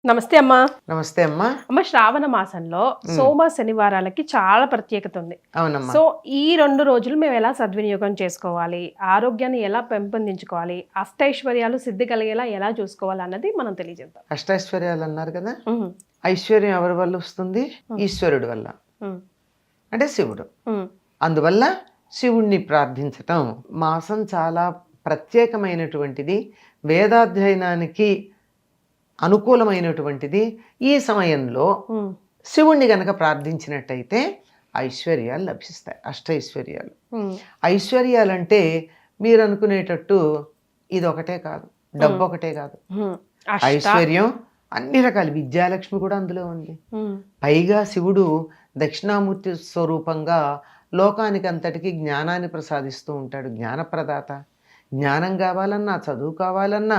నమస్తే అమ్మా. నమస్తే అమ్మా. అమ్మ, శ్రావణ మాసంలో సోమ శనివారాలకి చాలా ప్రత్యేకత ఉంది. అవునమ్మా. సో ఈ 2 రోజులు మేము ఎలా సద్వినియోగం చేసుకోవాలి, ఆరోగ్యాన్ని ఎలా పెంపొందించుకోవాలి, అష్టైశ్వర్యాలు సిద్ధి కలిగేలా ఎలా చూసుకోవాలి అన్నది మనం తెలియజేద్దాం. అష్టైశ్వర్యాలు అన్నారు కదా. ఐశ్వర్యం ఎవరి వల్ల వస్తుంది? ఈశ్వరుడు వల్ల, అంటే శివుడు. అందువల్ల శివుణ్ణి ప్రార్థించటం మాసం చాలా ప్రత్యేకమైనటువంటిది, వేదాధ్యయనానికి అనుకూలమైనటువంటిది. ఈ సమయంలో శివుణ్ణి గనక ప్రార్థించినట్టయితే ఐశ్వర్యాలు లభిస్తాయి. అష్టైశ్వర్యాలు. ఐశ్వర్యాలంటే మీరు అనుకునేటట్టు ఇది ఒకటే కాదు, డబ్బు ఒకటే కాదు. ఐశ్వర్యం అన్ని రకాల, విద్యాలక్ష్మి కూడా అందులో ఉంది. పైగా శివుడు దక్షిణామూర్తి స్వరూపంగా లోకానికి అంతటికీ జ్ఞానాన్ని ప్రసాదిస్తూ ఉంటాడు. జ్ఞానప్రదాత. జ్ఞానం కావాలన్నా, చదువు కావాలన్నా,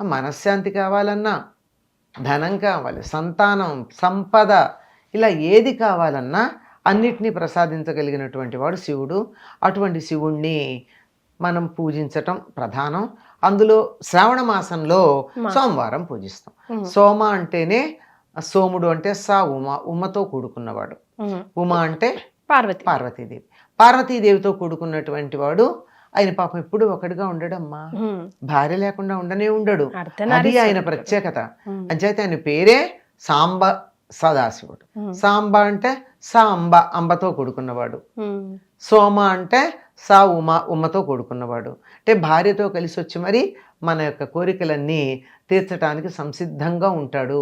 మనశ్శాంతి కావాలన్నా, ధనం కావాలి, సంతానం, సంపద, ఇలా ఏది కావాలన్నా అన్నిటినీ ప్రసాదించగలిగినటువంటి వాడు శివుడు. అటువంటి శివుణ్ణి మనం పూజించటం ప్రధానం. అందులో శ్రావణ మాసంలో సోమవారం పూజిస్తాం. సోమ అంటేనే సోముడు అంటే సా ఉమ, ఉమతో కూడుకున్నవాడు. ఉమ అంటే పార్వతీదేవి. పార్వతీదేవితో కూడుకున్నటువంటి వాడు. ఆయన పాపం ఎప్పుడు ఒకటిగా ఉండడమ్మా, భార్య లేకుండా ఉండనే ఉండడు. అది ఆయన ప్రత్యేకత. అంచేత ఆయన పేరే సాంబ సదాశివుడు. సాంబ అంటే సా అంబ, అంబతో కూడుకున్నవాడు. సోమ అంటే సా ఉమ, ఉమ్మతో కూడుకున్నవాడు. అంటే భార్యతో కలిసి వచ్చి మరి మన యొక్క కోరికలన్నీ తీర్చడానికి సంసిద్ధంగా ఉంటాడు.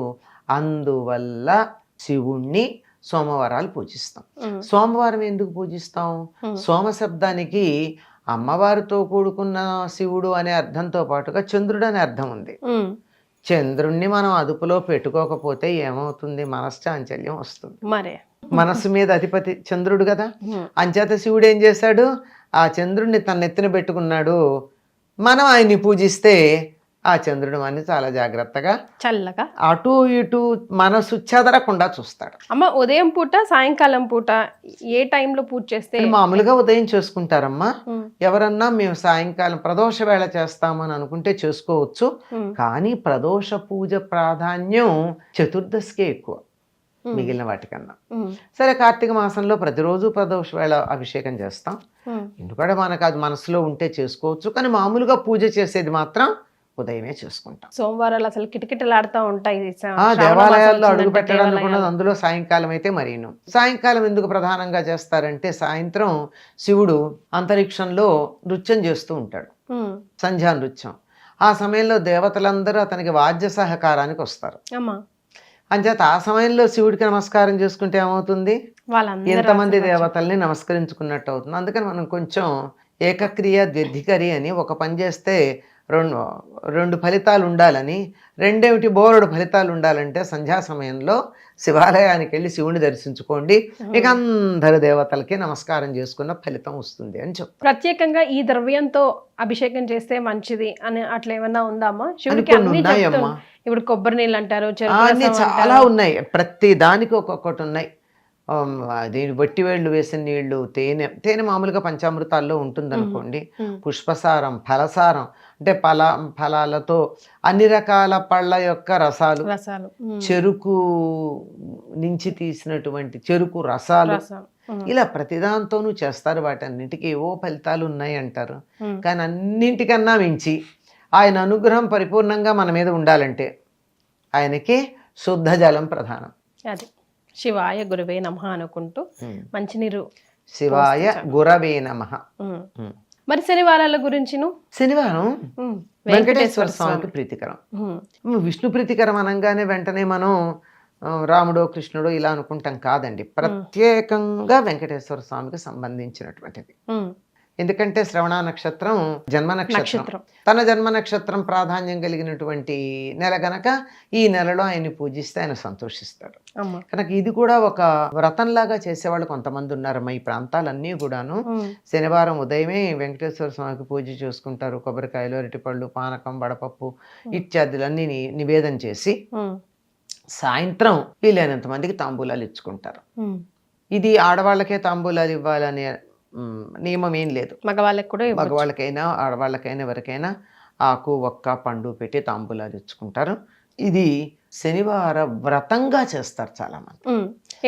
అందువల్ల శివుణ్ణి సోమవారాలు పూజిస్తాం. సోమవారం ఎందుకు పూజిస్తాం? సోమ శబ్దానికి అమ్మవారితో కూడుకున్న శివుడు అనే అర్థంతో పాటుగా చంద్రుడు అనే అర్థం ఉంది. చంద్రుణ్ణి మనం అదుపులో పెట్టుకోకపోతే ఏమవుతుంది? మనశ్చాంచల్యం వస్తుంది. మనస్సు మీద అధిపతి చంద్రుడు కదా. అంచేత శివుడు ఏం చేశాడు? ఆ చంద్రుడిని తన నెత్తిన పెట్టుకున్నాడు. మనం ఆయన్ని పూజిస్తే ఆ చంద్రుడు అని చాలా జాగ్రత్తగా, చల్లగా అటు ఇటు మనసు చెదరకుండా చూస్తాడు. అమ్మ, ఉదయం పూట సాయంకాలం పూట ఏ టైంలో పూజ చేస్తే? మామూలుగా ఉదయం చేసుకుంటారమ్మా. ఎవరన్నా మేము సాయంకాలం ప్రదోష వేళ చేస్తామని అనుకుంటే చేసుకోవచ్చు. కానీ ప్రదోష పూజ ప్రాధాన్యం చతుర్దశికే ఎక్కువ మిగిలిన వాటికన్నా. సరే, కార్తీక మాసంలో ప్రతిరోజు ప్రదోష వేళ అభిషేకం చేస్తాం. ఎందుకంటే మనకు అది మనసులో ఉంటే చేసుకోవచ్చు. కానీ మామూలుగా పూజ చేసేది మాత్రం ఉదయమే చేసుకుంటాం. సోమవారాలు అసలు కిటకిటలాడుతూ ఉంటాయి. దేవాలయాల్లో అడుగు పెట్టడానికి ఉన్నది అందులో సాయంకాలం అయితే మరీను. సాయంకాలం ఎందుకు ప్రధానంగా చేస్తారంటే, సాయంత్రం శివుడు అంతరిక్షంలో నృత్యం చేస్తూ ఉంటాడు, సంధ్యా నృత్యం. ఆ సమయంలో దేవతలందరూ అతనికి వాద్య సహకారానికి వస్తారు. అంచేత ఆ సమయంలో శివుడికి నమస్కారం చేసుకుంటే ఏమవుతుంది? ఎంతమంది దేవతల్ని నమస్కరించుకున్నట్టు అవుతుంది. అందుకని మనం కొంచెం ఏకక్రియ ద్వ్యధికరి అని ఒక పని చేస్తే రెండు ఫలితాలు ఉండాలని, రెండేమిటి బోలెడు ఫలితాలు ఉండాలంటే సంధ్యా సమయంలో శివాలయానికి వెళ్ళి శివుని దర్శించుకోండి, ఇక అందరు దేవతలకి నమస్కారం చేసుకున్న ఫలితం వస్తుంది అని చెప్తారు. ప్రత్యేకంగా ఈ ద్రవ్యంతో అభిషేకం చేస్తే మంచిది అని అట్లా ఏమన్నా ఉందామా? శివుడికి ఉన్నాయమ్మా. ఇప్పుడు కొబ్బరి నీళ్ళు అంటారు, అన్ని చాలా ఉన్నాయి. ప్రతి దానికి ఒక్కొక్కటి ఉన్నాయి. దీని వట్టి వేళ్ళు వేసిన నీళ్లు, తేనె మామూలుగా పంచామృతాల్లో ఉంటుంది అనుకోండి. పుష్పసారం, ఫలసారం అంటే ఫలాలతో అన్ని రకాల పళ్ళ యొక్క రసాలు, చెరుకు నుంచి తీసినటువంటి చెరుకు రసాలు, ఇలా ప్రతిదాంతోనూ చేస్తారు. వాటన్నిటికీ ఏవో ఫలితాలు ఉన్నాయి అంటారు. కానీ అన్నింటికన్నా మించి ఆయన అనుగ్రహం పరిపూర్ణంగా మన మీద ఉండాలంటే ఆయనకి శుద్ధ జలం ప్రధానం. అది శివాయ గురవే నమః అనుకుంటూ మంచినీరు. శివాయ గురవే నమః. మరి శనివారాల గురించి? శనివారం వెంకటేశ్వర స్వామికి ప్రీతికరం. విష్ణు ప్రీతికరం అనగానే వెంటనే మనం రాముడో కృష్ణుడో ఇలా అనుకుంటాం. కాదండి, ప్రత్యేకంగా వెంకటేశ్వర స్వామికి సంబంధించినటువంటిది. ఎందుకంటే శ్రవణ నక్షత్రం జన్మ నక్షత్రం. తన జన్మ నక్షత్రం ప్రాధాన్యం కలిగినటువంటి నెల గనక ఈ నెలలో ఆయన్ని పూజిస్తే ఆయన సంతోషిస్తాడు. కనుక ఇది కూడా ఒక వ్రతంలాగా చేసేవాళ్ళు కొంతమంది ఉన్నారమ్మా. ఈ ప్రాంతాలన్నీ కూడాను శనివారం ఉదయమే వెంకటేశ్వర స్వామికి పూజ చేసుకుంటారు. కొబ్బరికాయలు, అరటిపళ్ళు, పానకం, వడపప్పు ఇత్యాదులన్నీ నివేదన చేసి సాయంత్రం వీలైనంత మందికి తాంబూలాలు ఇచ్చుకుంటారు. ఇది ఆడవాళ్ళకే తాంబూలాలు ఇవ్వాలనే నియమం ఏం లేదు. మగవాళ్ళకైనా ఆడవాళ్ళకైనా ఎవరికైనా ఆకు ఒక్క పండు పెట్టి తాంబూలాలు ఇచ్చుకుంటారు. ఇది శనివార వ్రతంగా చేస్తారు చాలా మంది.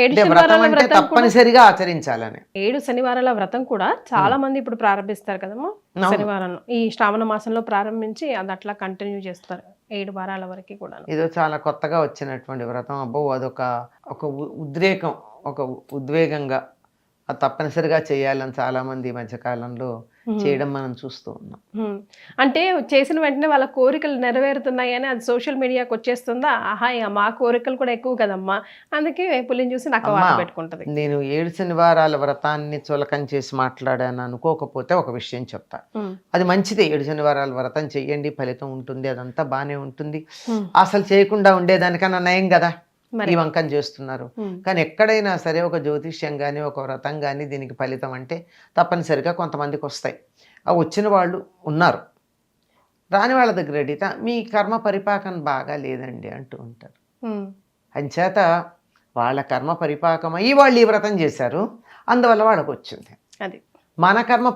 ఏడు అంటే వ్రతం శనివారాల అంటే వ్రతం కూడా తప్పనిసరిగా ఆచరించాలని. 7 శనివారాల వ్రతం కూడా చాలా మంది ఇప్పుడు ప్రారంభిస్తారు కదమ్మా. అవును. శనివారం ఈ శ్రావణ మాసంలో ప్రారంభించి అది అట్లా కంటిన్యూ చేస్తారు 7 వారాల వరకు కూడా. ఇదో చాలా కొత్తగా వచ్చినటువంటి వ్రతం. అబ్బో అదొక ఒక ఉద్రేకం, ఒక ఉద్వేగంగా అది తప్పనిసరిగా చేయాలని చాలా మంది ఈ మధ్యకాలంలో చేయడం మనం చూస్తూ ఉన్నాం. అంటే చేసిన వెంటనే వాళ్ళ కోరికలు నెరవేరుతున్నాయి అని అది సోషల్ మీడియాకి వచ్చేస్తుందా? ఆహా ఇక మా కోరికలు కూడా ఎక్కువ కదమ్మా, అందుకే పులిని చూసి నాకు వాత పెట్టుకుంటది. నేను 7 శనివారాల వ్రతాన్ని చులకం చేసి మాట్లాడాను అనుకోకపోతే ఒక విషయం చెప్తా. అది మంచిదే, 7 శనివారాల వ్రతం చెయ్యండి, ఫలితం ఉంటుంది, అదంతా బాగానే ఉంటుంది. అసలు చేయకుండా ఉండేదానికన్నా నయం కదా ఈ వంకం చేస్తున్నారు. కానీ ఎక్కడైనా సరే ఒక జ్యోతిష్యం కానీ ఒక వ్రతం కానీ దీనికి ఫలితం అంటే తప్పనిసరిగా కొంతమందికి వస్తాయి. ఆ వచ్చిన వాళ్ళు ఉన్నారు, రాని వాళ్ళ దగ్గర అడిగితే మీ కర్మ పరిపాకం బాగా లేదండి అంటూ ఉంటారు. అంచేత వాళ్ళ కర్మ పరిపాకం అయ్యి వాళ్ళు ఈ వ్రతం చేశారు, అందువల్ల వాళ్ళకు వచ్చింది. అది మన కర్మ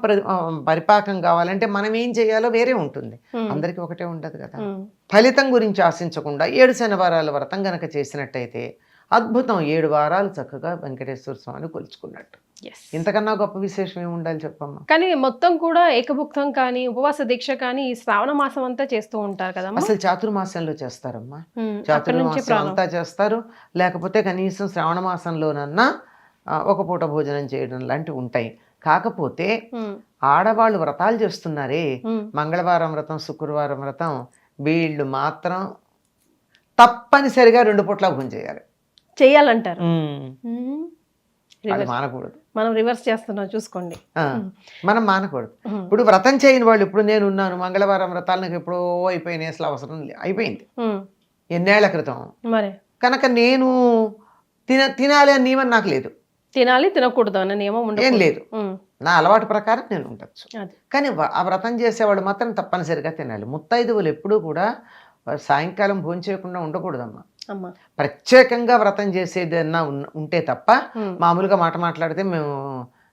పరిపాకం కావాలంటే మనం ఏం చేయాలో వేరే ఉంటుంది, అందరికీ ఒకటే ఉండదు కదా. ఫలితం గురించి ఆశించకుండా 7 శనివారాల వ్రతం గనక చేసినట్టయితే అద్భుతం, 7 వారాలు చక్కగా వెంకటేశ్వర స్వామిని కొలుచుకున్నట్టు. ఇంతకన్నా గొప్ప విశేషం ఏమి ఉండాలి చెప్పమ్మా. కానీ మొత్తం కూడా ఏకభుక్తం కానీ ఉపవాస దీక్ష కానీ ఈ శ్రావణ మాసం అంతా చేస్తూ ఉంటారు కదా. అసలు చాతుర్మాసంలో చేస్తారమ్మా, చాతుర్మాసం అంతా చేస్తారు. లేకపోతే కనీసం శ్రావణ మాసంలోనన్నా ఒక పూట భోజనం చేయడం లాంటివి ఉంటాయి. కాకపోతే ఆడవాళ్ళు వ్రతాలు చేస్తున్నారే, మంగళవారం వ్రతం, శుక్రవారం వ్రతం, వీళ్ళు మాత్రం తప్పనిసరిగా 2 పూట్ల భోజనం చేయాలంటారు. అది మానకూడదు. మనం రివర్స్ చేస్తున్నాం చూసుకోండి. మనం మానకూడదు. ఇప్పుడు వ్రతం చేయని వాళ్ళు, ఇప్పుడు నేను ఉన్నాను, మంగళవారం వ్రతాలు నాకు ఎప్పుడో అయిపోయినాయి, అసలు అవసరం అయిపోయింది ఎన్నేళ్ల క్రితం. మరి కనుక నేను తినాలి అని నియమం నాకు లేదు, తినాలి తినకూడదు అన్న నియమం ఏం లేదు. నా అలవాటు ప్రకారం నేను ఉండొచ్చు. కానీ ఆ వ్రతం చేసేవాడు మాత్రం తప్పనిసరిగా తినాలి. ముత్తైదువులు ఎప్పుడూ కూడా సాయంకాలం భోజనం చేయకుండా ఉండకూడదమ్మా. ప్రత్యేకంగా వ్రతం చేసేది అన్నా ఉంటే తప్ప మామూలుగా మాట మాట్లాడితే మేము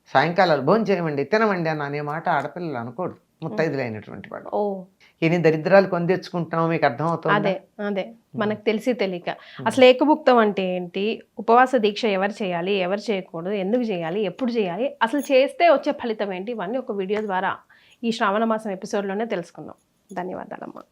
సాయంకాలాలు భోజనం చేయమండి, తినమండి అనే మాట ఆడపిల్లలు అనకూడదు, ముత్తైదులు అయినటువంటి వాడు. ఎన్ని దరిద్రాలు కొని తెచ్చుకుంటున్నాం మీకు అర్థమవుతుంది. అదే అదే మనకు తెలిసి తెలియక. అసలు ఏకభుక్తం అంటే ఏంటి, ఉపవాస దీక్ష ఎవరు చేయాలి, ఎవరు చేయకూడదు, ఎందుకు చేయాలి, ఎప్పుడు చేయాలి, అసలు చేస్తే వచ్చే ఫలితం ఏంటి, ఇవన్నీ ఒక వీడియో ద్వారా ఈ శ్రావణ మాసం ఎపిసోడ్లోనే తెలుసుకుందాం. ధన్యవాదాలమ్మా.